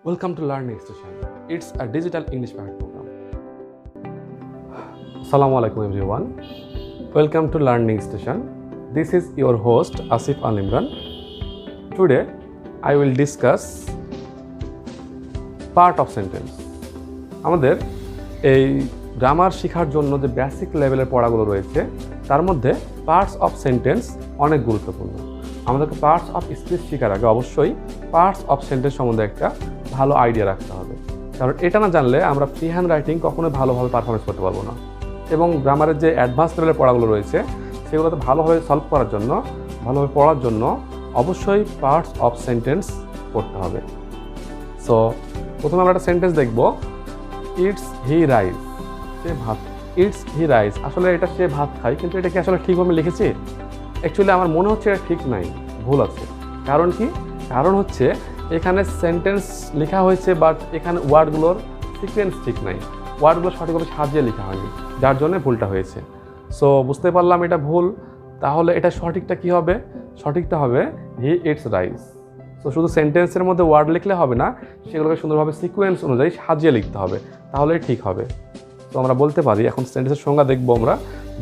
Welcome to Learning Station. It's a digital English Packet program. Assalamu alaikum everyone. Welcome to Learning Station. This is your host Asif Al Imran. Today I will discuss part of sentence. আমাদের এই grammar শেখার জন্য যে basic লেভেলের পড়াগুলো রয়েছে তার মধ্যে পার্টস অফ সেন্টেন্স অনেক গুরুত্বপূর্ণ। আমাদেরকে পার্টস অফ স্পিচ শেখার আগে অবশ্যই পার্টস অফ সেন্টেন্স সম্বন্ধে একটা ভালো আইডিয়া রাখতে হবে, কারণ এটা না জানলে আমরা ফ্রি হ্যান্ড রাইটিং কখনোই ভালোভাবে পারফরমেন্স করতে পারবো না। এবং গ্রামারের যে অ্যাডভান্স লেভেলের পড়াগুলো রয়েছে সেগুলোতে ভালোভাবে সলভ করার জন্য, ভালোভাবে পড়ার জন্য অবশ্যই পার্টস অফ সেন্টেন্স পড়তে হবে। সো প্রথমে আমরা একটা সেন্টেন্স দেখব, ইটস হি রাইস, সে ভাত। ইটস হি রাইস, আসলে এটা সে ভাত খায়, কিন্তু এটা কি আসলে ঠিকভাবে লিখেছি? অ্যাকচুয়ালি আমার মনে হচ্ছে এটা ঠিক নাই, ভুল আছে। কারণ কি? কারণ হচ্ছে এখানে সেন্টেন্স লেখা হয়েছে বাট এখানে ওয়ার্ডগুলোর সিকোয়েন্স ঠিক নাই, ওয়ার্ডগুলো সঠিকভাবে সাজিয়ে লেখা হয়নি, যার জন্য ভুলটা হয়েছে। সো বুঝতে পারলাম এটা ভুল। তাহলে এটা সঠিকটা কি হবে? সঠিকটা হবে হি ইটস রাইস। সো শুধু সেন্টেন্সের মধ্যে ওয়ার্ড লিখলে হবে না, সেগুলোকে সুন্দরভাবে সিকোয়েন্স অনুযায়ী সাজিয়ে লিখতে হবে, তাহলে ঠিক হবে। তো আমরা বলতে পারি, এখন সেন্টেন্সের সংজ্ঞা দেখবো আমরা,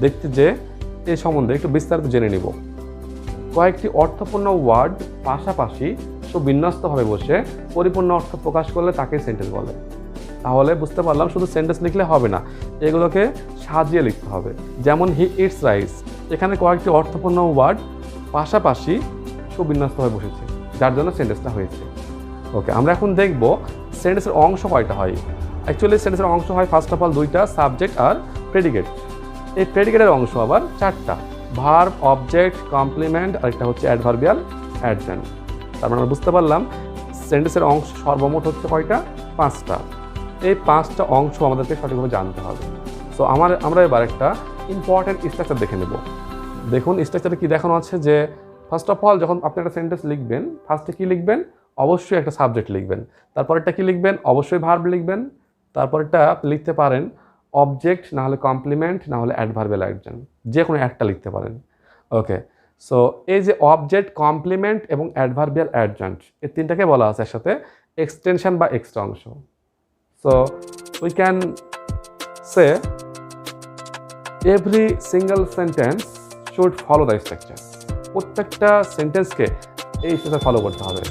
দেখতে যে এই সম্বন্ধে একটু বিস্তারিত জেনে নিব। কয়েকটি অর্থপূর্ণ ওয়ার্ড পাশাপাশি সুবিন্যস্তভাবে বসে পরিপূর্ণ অর্থ প্রকাশ করলে তাকে সেন্টেন্স বলে। তাহলে বুঝতে পারলাম শুধু সেন্টেন্স লিখলে হবে না, এগুলোকে সাজিয়ে লিখতে হবে। যেমন হি ইটস রাইস, এখানে কয়েকটি অর্থপূর্ণ ওয়ার্ড পাশাপাশি সুবিন্যস্তভাবে বসেছে, যার জন্য সেন্টেন্সটা হয়েছে। ওকে, আমরা এখন দেখব সেন্টেন্সের অংশ কয়টা হয়। অ্যাকচুয়ালি সেন্টেন্সের অংশ হয় ফার্স্ট অফ অল দুইটা, সাবজেক্ট আর প্রেডিকেট। এই প্রেডিকেটের অংশ আবার চারটা, ভার্ব, অবজেক্ট, কমপ্লিমেন্ট আর একটা হচ্ছে অ্যাডভার্বিয়াল অ্যাডজেন্ট। তার মানে আমরা বুঝতে পারলাম সেন্টেন্সের অংশ সর্বমোট হচ্ছে কয়টা? পাঁচটা। এই পাঁচটা অংশ আমাদেরকে সঠিকভাবে জানতে হবে। সো আমরা এবার একটা ইম্পর্ট্যান্ট স্ট্রাকচার দেখে নেব। দেখুন স্ট্রাকচারে কী দেখানো আছে, যে ফার্স্ট অফ অল যখন আপনি একটা সেন্টেন্স লিখবেন, ফার্স্টে কী লিখবেন? অবশ্যই একটা সাবজেক্ট লিখবেন। তারপরেরটা কী লিখবেন? অবশ্যই ভার্ব লিখবেন। তারপরেরটা লিখতে পারেন অবজেক্ট, না হলে কমপ্লিমেন্ট, না হলে অ্যাডভার্বিয়াল অ্যাডজেন্ট, যে কোনো একটা লিখতে পারেন। ওকে, সো এই যে অবজেক্ট, কমপ্লিমেন্ট এবং অ্যাডভার্বিয়াল অ্যাডজেন্ট, এই তিনটাকে বলা আছে একসাথে এক্সটেনশন বা এক্সট্রা অংশ। So we can say every single sentence should follow the structure. প্রত্যেকটা সেন্টেন্সকে এই স্ট্রাকচার ফলো করতে হবে।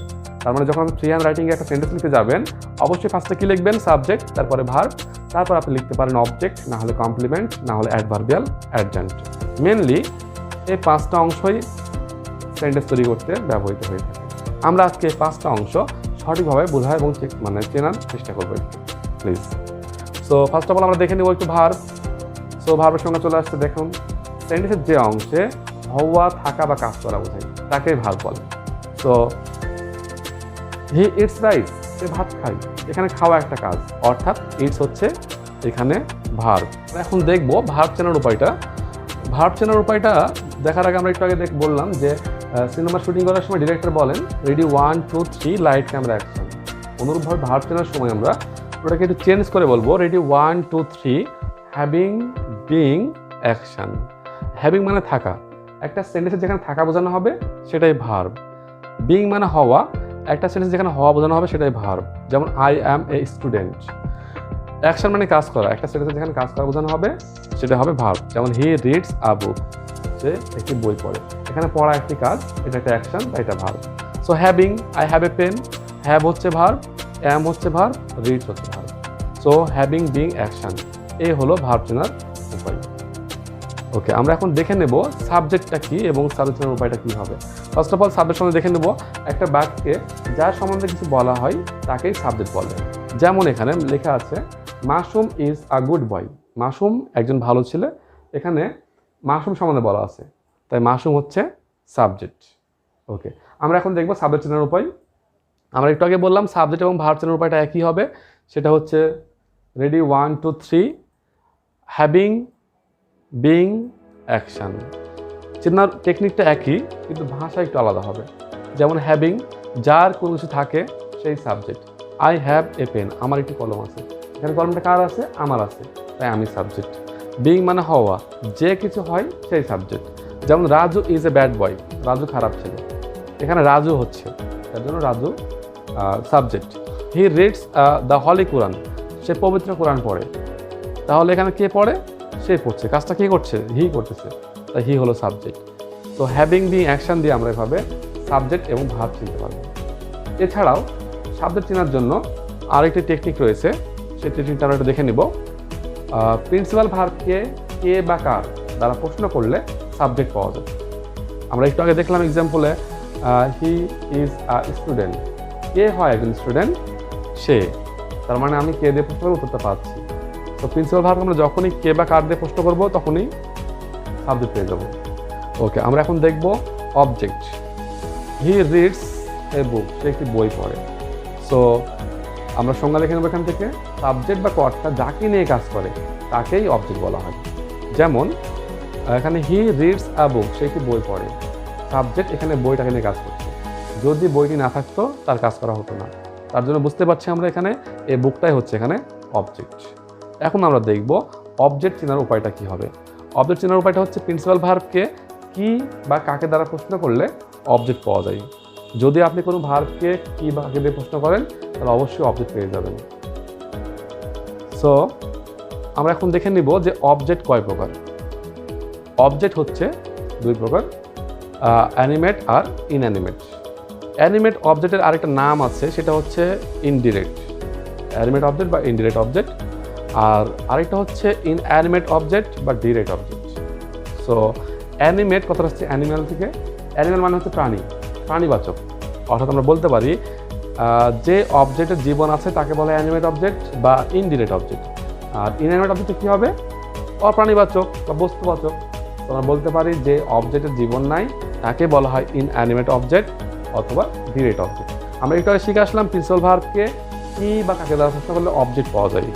তার মানে যখন আপনি ফ্রি হ্যান্ড রাইটিংয়ে একটা সেন্টেন্স লিখতে যাবেন, অবশ্যই ফার্স্টে কী লিখবেন? সাবজেক্ট, তারপরে ভার্ব, তারপর আপনি লিখতে পারেন অবজেক্ট, না হলে কমপ্লিমেন্ট, না হলে অ্যাডভার্বিয়াল অ্যাডজেন্ট। মেনলি এই পাঁচটা অংশই সেন্টেন্স তৈরি করতে ব্যবহৃত হয়ে থাকে। আমরা আজকে এই পাঁচটা অংশ সঠিকভাবে বোঝা এবং চেনার চেষ্টা করবো, please. So first of all আমরা দেখে নেব একটু ভার্ব। সো ভার্বের সঙ্গে চলে আসছে, দেখুন সেন্টেন্সের যে অংশে হওয়া, থাকা বা কাজ করা বোঝায় তাকেই ভার্ব বলে। সো হি ইটস রাইস, সে ভাত খায়, এখানে খাওয়া একটা কাজ, অর্থাৎ ইটস হচ্ছে এখানে ভার্ব। এখন দেখবো ভার্ব চেনার উপায়টা। ভার্ব চেনার উপায়টা দেখার আগে আমরা একটু আগে বললাম যে সিনেমা শুটিং করার সময় ডিরেক্টর বলেন রেডি 1 2 3 লাইট ক্যামেরা অ্যাকশন। অনুরূপভাবে ভার্ব চেনার সময় আমরা ওটাকে একটু চেঞ্জ করে বলবো ready 1 2 3 having being action. Having মানে থাকা, একটা সেন্টেন্সে যেখানে থাকা বোঝানো হবে সেটাই ভার্ব। বিং মানে হওয়া, একটা সেন্টেন্স যেখানে হওয়া বোঝানো হবে সেটাই ভার্ব। যেমন I am a student. Action মানে কাজ করা, একটা সেন্টেন্সে যেখানে কাজ করা বোঝানো হবে সেটা হবে ভার্ব। যেমন হি রিডস আ বুক, সে একটি বই পড়ে, এখানে পড়া একটি কাজ, এটা একটা অ্যাকশন বা এটা verb. So having, I have a pen, have হচ্ছে ভার্ব, অ্যাম হচ্ছে ভার্ব, রিডস হচ্ছে verb. So having being action, এই হলো ভার্ব চেনার উপায়। ওকে, আমরা এখন দেখে নেব সাবজেক্টটা কী এবং সাবজেক্ট চেনার উপায়টা কী হবে। ফার্স্ট অফ অল সাবজেক্ট সম্বন্ধে দেখে নেব। একটা বাক্যে যার সম্বন্ধে কিছু বলা হয় তাকেই সাবজেক্ট বলে। যেমন এখানে লেখা আছে Masum is a good boy, Masum একজন ভালো ছেলে, এখানে মাসুম সম্বন্ধে বলা আছে, তাই মাসুম হচ্ছে সাবজেক্ট। ওকে, আমরা এখন দেখব সাবজেক্ট চেনার উপায়। আমরা একটু আগে বললাম সাবজেক্ট এবং ভার্ব চেনার উপায়টা একই হবে, সেটা হচ্ছে রেডি 1 2 3 হ্যাভিং বিং অ্যাকশন। চেনার টেকনিকটা একই, কিন্তু ভাষা একটু আলাদা হবে। যেমন হ্যাভিং, যার কোনো কিছু থাকে সেই subject. I have a pen, আমার একটি কলম আছে, এখানে কলমটা কার আছে? আমার আছে, তাই আমি সাবজেক্ট। বিং মানে হওয়া, যে কিছু হয় সেই সাবজেক্ট। যেমন Raju is a bad boy, Raju খারাপ ছেলে, এখানে রাজু হচ্ছে, তার জন্য Raju subject. He reads the holy Quran, সে পবিত্র কোরআন পড়ে। তাহলে এখানে কে পড়ে? সে পড়ছে। কাজটা কে করছে? হি করতেছে, তাই হি হলো সাবজেক্ট। তো হ্যাভিং বিং অ্যাকশন দিয়ে আমরা এভাবে সাবজেক্ট এবং ভার্ব চিনতে পারবো। এছাড়াও সাবজেক্ট চেনার জন্য আরেকটি টেকনিক রয়েছে, সেই টেকনিকটা আমরা একটু দেখে নিব। প্রিন্সিপাল ভার্বকে কে বা কার দ্বারা প্রশ্ন করলে সাবজেক্ট পাওয়া যায়। আমরা একটু আগে দেখলাম এক্সাম্পলে হি ইজ আ স্টুডেন্ট, কে হয় একজন স্টুডেন্ট? সে। তার মানে আমি কে দিয়ে প্রশ্ন করে উত্তরটা পাচ্ছি। তো প্রিন্সিপাল ভার্ব আমরা যখনই কে বা কার দিয়ে প্রশ্ন করবো তখনই সাবজেক্ট পেয়ে যাবো। ওকে, আমরা এখন দেখব অবজেক্ট। হি রিডস এ বুক, সে একটি বই পড়ে। সো আমরা সংজ্ঞা দেখে নেব এখান থেকে। সাবজেক্ট বা কর্তা যাকে নিয়ে কাজ করে তাকেই অবজেক্ট বলা হয়। যেমন এখানে হি রিডস আ বুক, সে একটি বই পড়ে। সাবজেক্ট এখানে বইটাকে নিয়ে কাজ করছে। যদি বইটি না থাকতো তার কাজ করা হতো না। তার জন্য বুঝতে পারছি আমরা এখানে এই বুকটাই হচ্ছে এখানে অবজেক্ট। এখন আমরা দেখব অবজেক্ট চেনার উপায়টা কী হবে। অবজেক্ট চেনার উপায়টা হচ্ছে প্রিন্সিপাল ভার্বকে কি বা কাকে দ্বারা প্রশ্ন করলে অবজেক্ট পাওয়া যায়। যদি আপনি কোনো ভার্বকে কি বা কাকে দিয়ে প্রশ্ন করেন তাহলে অবশ্যই অবজেক্ট পেয়ে যাবেন। সো আমরা এখন দেখে নিব যে অবজেক্ট কয় প্রকার। অবজেক্ট হচ্ছে দুই প্রকার, অ্যানিমেট আর ইনঅ্যানিমেট। অ্যানিমেট অবজেক্টের আরেকটা নাম আছে, সেটা হচ্ছে ইনডিরেক্ট। অ্যানিমেট অবজেক্ট বা ইনডিরেক্ট অবজেক্ট। আর আরেকটা হচ্ছে ইনঅ্যানিমেট অবজেক্ট বা ডিরেক্ট অবজেক্ট। সো অ্যানিমেট কথাটা হচ্ছে অ্যানিম্যাল থেকে। অ্যানিম্যাল মানে হচ্ছে প্রাণী, প্রাণীবাচক। অর্থাৎ আমরা বলতে পারি যে অবজেক্টের জীবন আছে তাকে বলা হয় অ্যানিমেট অবজেক্ট বা ইনডিরেক্ট অবজেক্ট। আর ইনঅ্যানিমেট অবজেক্টে কী হবে? অপ্রাণীবাচক বা বস্তুবাচক। আমরা বলতে পারি যে অবজেক্টের জীবন নাই তাকে বলা হয় ইনঅ্যানিমেট অবজেক্ট অথবা ডিরেক্ট অবজেক্ট। আমরা একটু আগে শিখে আসলাম প্রিন্সিপাল ভার্বকে কি বা কাকে দ্বারা প্রশ্ন করলে অবজেক্ট পাওয়া যায়।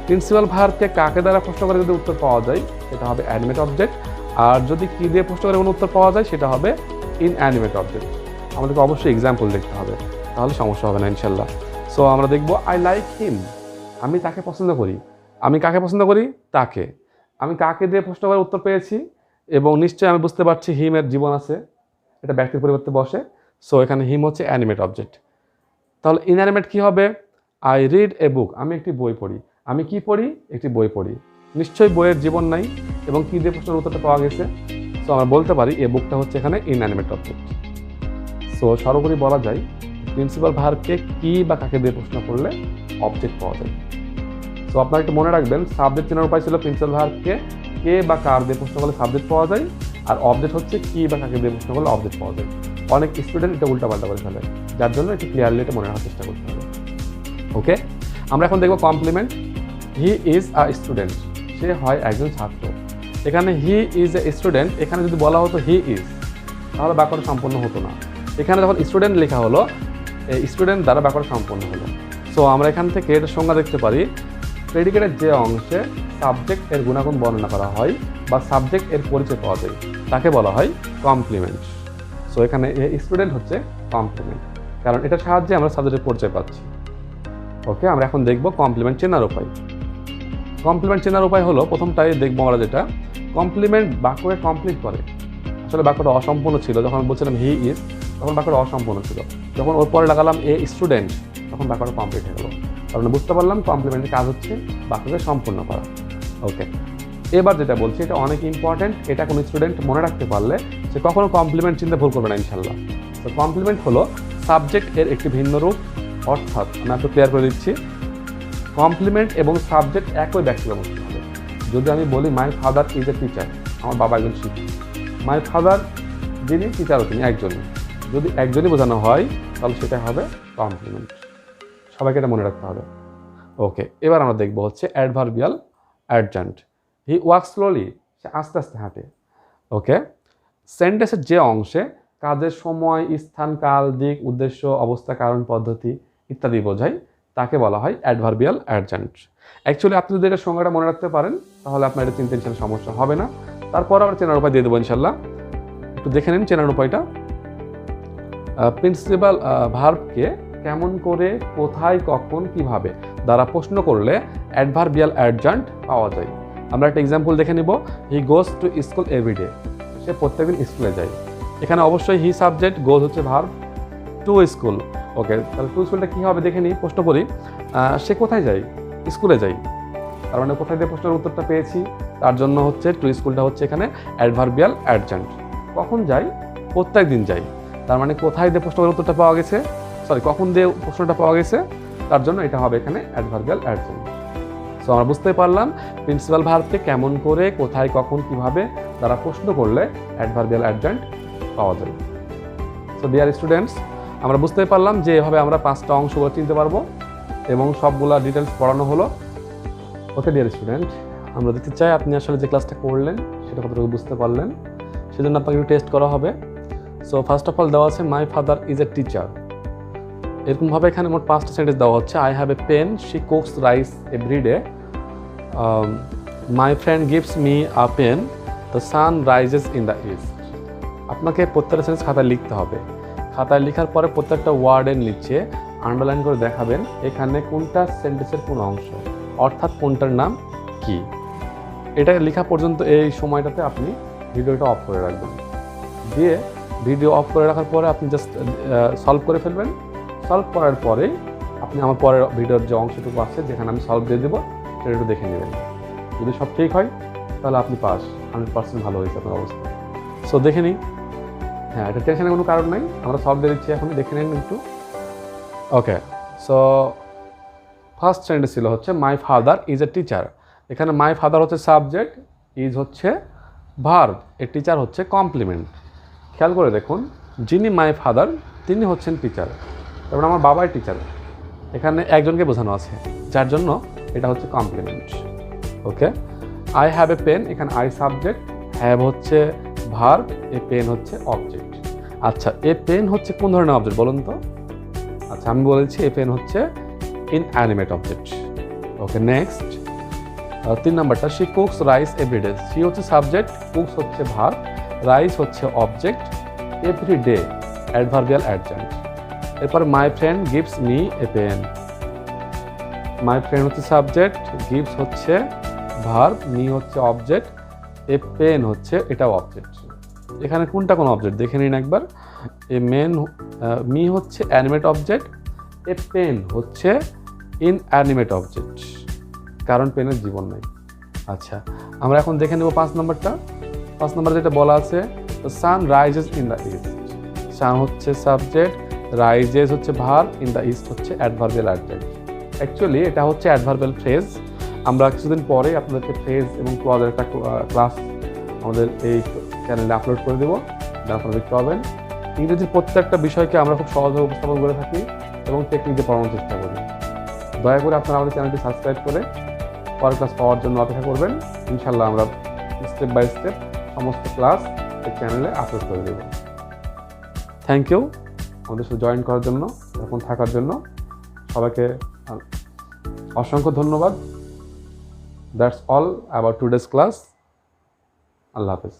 প্রিন্সিপাল ভার্বকে কাকে দ্বারা প্রশ্ন করে যদি উত্তর পাওয়া যায় সেটা হবে অ্যানিমেট অবজেক্ট। আর যদি কি দিয়ে প্রশ্ন করে কোনো উত্তর পাওয়া যায় সেটা হবে ইনঅ্যানিমেট অবজেক্ট। আমাদেরকে অবশ্যই এক্সাম্পল দেখতে হবে, তাহলে সমস্যা হবে না ইনশাল্লাহ। সো আমরা দেখব আই লাইক হিম, আমি তাকে পছন্দ করি। আমি কাকে পছন্দ করি? তাকে। আমি কাকে দিয়ে প্রশ্ন করে উত্তর পেয়েছি এবং নিশ্চয়ই আমি বুঝতে পারছি হিমের জীবন আছে, এটা ব্যক্তির পরিবর্তে বসে। সো এখানে হিম হচ্ছে অ্যানিমেট অবজেক্ট। তাহলে ইনঅ্যানিমেট কী হবে? আই রিড এ বুক, আমি একটি বই পড়ি। আমি কি পড়ি? একটি বই পড়ি। নিশ্চয়ই বইয়ের জীবন নাই এবং কী দিয়ে প্রশ্নের উত্তরটা পাওয়া গেছে। সো আমরা বলতে পারি এ বুকটা হচ্ছে এখানে ইনঅ্যানিমেট অবজেক্ট। সো সর্বোপরি বলা যায় প্রিন্সিপাল ভার্বকে কি বা কাকে দিয়ে প্রশ্ন করলে অবজেক্ট পাওয়া যায়। সো আপনারা একটু মনে রাখবেন, সাবজেক্ট চেনার উপায় ছিল প্রিন্সিপাল ভার্বকে কে বা কার দিয়ে প্রশ্ন করলে সাবজেক্ট পাওয়া যায়, আর অবজেক্ট হচ্ছে কি বা কাকে দিয়ে প্রশ্ন করলে অবজেক্ট পাওয়া যায়। অনেক স্টুডেন্ট এটা উল্টাপাল্টা করে ফেলে, যার জন্য একটু ক্লিয়ারলি এটা মনে রাখার চেষ্টা করতে হবে। ওকে, আমরা এখন দেখব complement. He is a student, সে হয় একজন ছাত্র। এখানে হি ইজ এ স্টুডেন্ট, এখানে যদি বলা হতো হি ইজ তাহলে বাক্যটা সম্পূর্ণ হতো না। এখানে যখন স্টুডেন্ট লেখা হলো, স্টুডেন্ট দ্বারা বাক্যটা সম্পূর্ণ হলো। সো আমরা এখান থেকে এটা সংজ্ঞা দেখতে পারি, প্রেডিকেটের যে অংশে সাবজেক্ট এর গুণাগুণ বর্ণনা করা হয় বা সাবজেক্ট এর পরিচয় পাওয়া যায় তাকে বলা হয় কমপ্লিমেন্ট। সো এখানে স্টুডেন্ট হচ্ছে কমপ্লিমেন্ট, কারণ এটার সাহায্যে আমরা সাবজেক্টের পরিচয় পাচ্ছি। ওকে, আমরা এখন দেখব কমপ্লিমেন্ট চেনার উপায়। কমপ্লিমেন্ট চেনার উপায় হলো, প্রথমটাই দেখবো আমরা যেটা, কমপ্লিমেন্ট বাক্যকে কমপ্লিট করে। আসলে বাক্যটা অসম্পূর্ণ ছিল, যখন বলছিলাম হি ইজ তখন বাক্যটা অসম্পূর্ণ ছিল। যখন ওর পরে লাগালাম এ স্টুডেন্ট তখন বাক্যটা কমপ্লিট হয়ে গেল। কারণ বুঝতে পারলাম কমপ্লিমেন্টের কাজ হচ্ছে বাক্যকে সম্পূর্ণ করা। ওকে, এবার যেটা বলছি এটা অনেক ইম্পর্টেন্ট, এটা কোনো স্টুডেন্ট মনে রাখতে পারলে সে কখনো কমপ্লিমেন্ট চিন্তা ভুল করবে না ইনশাল্লাহ। তো কমপ্লিমেন্ট হলো সাবজেক্ট এর একটি ভিন্ন রূপ। অর্থাৎ আমি একটু ক্লিয়ার করে দিচ্ছি, কমপ্লিমেন্ট এবং সাবজেক্ট একই ব্যক্তিকে বুঝতে হবে। যদি আমি বলি মাই ফাদার ইজ এ টিচার, আমার বাবা একজন শিক্ষক। মাই ফাদার যিনি টিচারও তিনি একজনই। যদি একজনই বোঝানো হয় তাহলে সেটা হবে কমপ্লিমেন্ট। সবাইকে এটা মনে রাখতে হবে। ওকে, এবার আমরা দেখবো হচ্ছে অ্যাডভার্বিয়াল অ্যাডজান্ট। হি ওয়াক স্লোলি, সে আস্তে আস্তে হাঁটে। ওকে, সেন্টেন্সের যে অংশে কাজের সময়, স্থান, কাল, দিক, উদ্দেশ্য, অবস্থা, কারণ, পদ্ধতি ইত্যাদি বোঝায় তাকে বলা হয় অ্যাডভার্বিয়াল অ্যাডজান্ট। অ্যাকচুয়ালি আপনি যদি এটা সংজ্ঞাটা মনে রাখতে পারেন তাহলে আপনার এটা চিনতে ইনশাল্লাহ সমস্যা হবে না। তারপর আমরা চেনার উপায় দিয়ে দেবো ইনশাল্লাহ। একটু দেখে নিন চেনার উপায়টা। প্রিন্সিপাল ভার্বকে কেমন করে, কোথায়, কখন, কিভাবে দ্বারা প্রশ্ন করলে অ্যাডভার্বিয়াল অ্যাডজান্ট পাওয়া যায়। আমরা একটা এক্সাম্পল দেখে নিব। হি গোজ টু স্কুল এভরিডে, সে প্রত্যেকদিন স্কুলে যায়। এখানে অবশ্যই হি সাবজেক্ট, গোজ হচ্ছে ভার্ব, টু স্কুল ওকে, তাহলে টু স্কুলটা কী হবে দেখে নিই, প্রশ্ন করি। সে কোথায় যায়? স্কুলে যাই। তার মানে কোথায় দিয়ে প্রশ্নের উত্তরটা পেয়েছি, তার জন্য হচ্ছে টু স্কুলটা হচ্ছে এখানে অ্যাডভার্বিয়াল অ্যাডজেন্ট। কখন যাই? প্রত্যেক দিন যাই। তার মানে কোথায় দিয়ে প্রশ্নের উত্তরটা পাওয়া গেছে, কখন দিয়ে প্রশ্নটা পাওয়া গেছে, তার জন্য এটা হবে এখানে অ্যাডভার্বিয়াল অ্যাডজেন্ট। সো আমরা বুঝতে পারলাম প্রিন্সিপাল ভার্বকে কেমন করে, কোথায়, কখন, কিভাবে তারা প্রশ্ন করলে অ্যাডভার্বিয়াল অ্যাডজেন্ট পাওয়া যাবে। সো ডিয়ার স্টুডেন্টস, আমরা বুঝতে পারলাম যে এভাবে আমরা 5টা অংশগুলো চিনতে পারবো এবং সবগুলা ডিটেলস পড়ানো হলো। ওকে ডিয়ার স্টুডেন্ট, আমরা দেখতে চাই আপনি আসলে যে ক্লাসটা করলেন সেটা কতটুকু বুঝতে পারলেন, সেজন্য আপনাকে একটু টেস্ট করা হবে। সো ফার্স্ট অফ অল দেওয়া আছে my father is a teacher. এরকমভাবে এখানে মোট 5টা সেন্টেন্স দেওয়া হচ্ছে। I have a pen, she cooks rice every day, my friend gives me a pen, the sun rises in the east. আপনাকে প্রত্যেকটা সেন্টেন্স খাতায় লিখতে হবে। খাতায় লেখার পরে প্রত্যেকটা ওয়ার্ডের নিচে আন্ডারলাইন করে দেখাবেন এখানে কোনটা সেন্টেন্সের কোন অংশ, অর্থাৎ কোনটার নাম কি। এটা লেখা পর্যন্ত এই সময়টাতে আপনি ভিডিওটা অফ করে রাখবেন। দিয়ে ভিডিও অফ করে রাখার পরে আপনি জাস্ট সলভ করে ফেলবেন। সলভ করার পরে আপনি আমার পরের ভিডিওর যে অংশটুকু আছে যেখানে আমি সলভ দিয়ে দেবো সেটা একটু দেখে নেবেন। যদি সব ঠিক হয় তাহলে আপনি পাস, 100% ভালো হয়েছে আপনার অবস্থা। সো দেখে নিই। হ্যাঁ, এটা টেনশনের কোনো কারণ নাই, আমরা সলভ দিয়ে দিচ্ছি এখন, দেখে নিন একটু। ওকে, সো ফার্স্ট সেন্টেন্স ছিল হচ্ছে মাই ফাদার ইজ এ টিচার। এখানে মাই ফাদার হচ্ছে সাবজেক্ট, ইজ হচ্ছে ভার্ব, এ টিচার হচ্ছে কমপ্লিমেন্ট। খেয়াল করে দেখুন, যিনি মাই ফাদার তিনি হচ্ছেন টিচার, তারপরে আমার বাবাই টিচার। এখানে একজনকে বোঝানো আছে, যার জন্য এটা হচ্ছে complement. Okay, I have a pen, এখানে আই সাবজেক্ট, হ্যাভ হচ্ছে ভার্ব, এ পেন হচ্ছে অবজেক্ট। আচ্ছা, এ পেন হচ্ছে কোন ধরনের অবজেক্ট বলুন তো? আচ্ছা, আমি বলেছি এ পেন হচ্ছে ইনঅ্যানিমেট অবজেক্ট। ওকে, নেক্সট 3 নাম্বারটা, she cooks rice everyday. She হচ্ছে সাবজেক্ট, কুকস হচ্ছে ভার্ব, রাইস হচ্ছে অবজেক্ট, এভরিডে অ্যাডভার্বিয়াল অ্যাডজেন্ট। এরপরে my friend gives me a pen. My friend হচ্ছে সাবজেক্ট, গিভস হচ্ছে ভার্ব, মি হচ্ছে object, a pen হচ্ছে এটাও অবজেক্ট। এখানে কোনটা কোন অবজেক্ট দেখে নিন একবার। এ মেন মি হচ্ছে অ্যানিমেট অবজেক্ট, এ পেন হচ্ছে ইনঅ্যানিমেট অবজেক্ট, কারণ পেনের জীবন নেই। আচ্ছা, আমরা এখন দেখে নেব 5 নম্বরটা। 5 নম্বর যেটা বলা আছে, the sun rises in the east. Sun হচ্ছে সাবজেক্ট, রাইজেস হচ্ছে ভার্ব, ইন দ্য ইস্ট হচ্ছে অ্যাডভার্বিয়াল অ্যাডজেক্ট। অ্যাকচুয়ালি এটা হচ্ছে অ্যাডভার্বিয়াল ফ্রেজ। আমরা কিছুদিন পরে আপনাদেরকে ফ্রেজ এবং ক্লজের একটা ক্লাস আমাদের এই চ্যানেলে আপলোড করে দেবো, যা আপনারা দেখতে পাবেন। ইংরেজির প্রত্যেকটা বিষয়কে আমরা খুব সহজভাবে উপস্থাপন করে থাকি এবং টেকনিক দিয়ে পড়ানোর চেষ্টা করি। দয়া করে আপনারা আমাদের চ্যানেলটি সাবস্ক্রাইব করে পরের ক্লাস পাওয়ার জন্য অপেক্ষা করবেন। ইনশাল্লাহ আমরা স্টেপ বাই স্টেপ সমস্ত ক্লাস এই চ্যানেলে আপলোড করে দেব। থ্যাংক ইউ আমাদের সাথে জয়েন করার জন্য, এখন থাকার জন্য সবাইকে অসংখ্য ধন্যবাদ। That's all about today's class. আল্লাহ হাফেজ।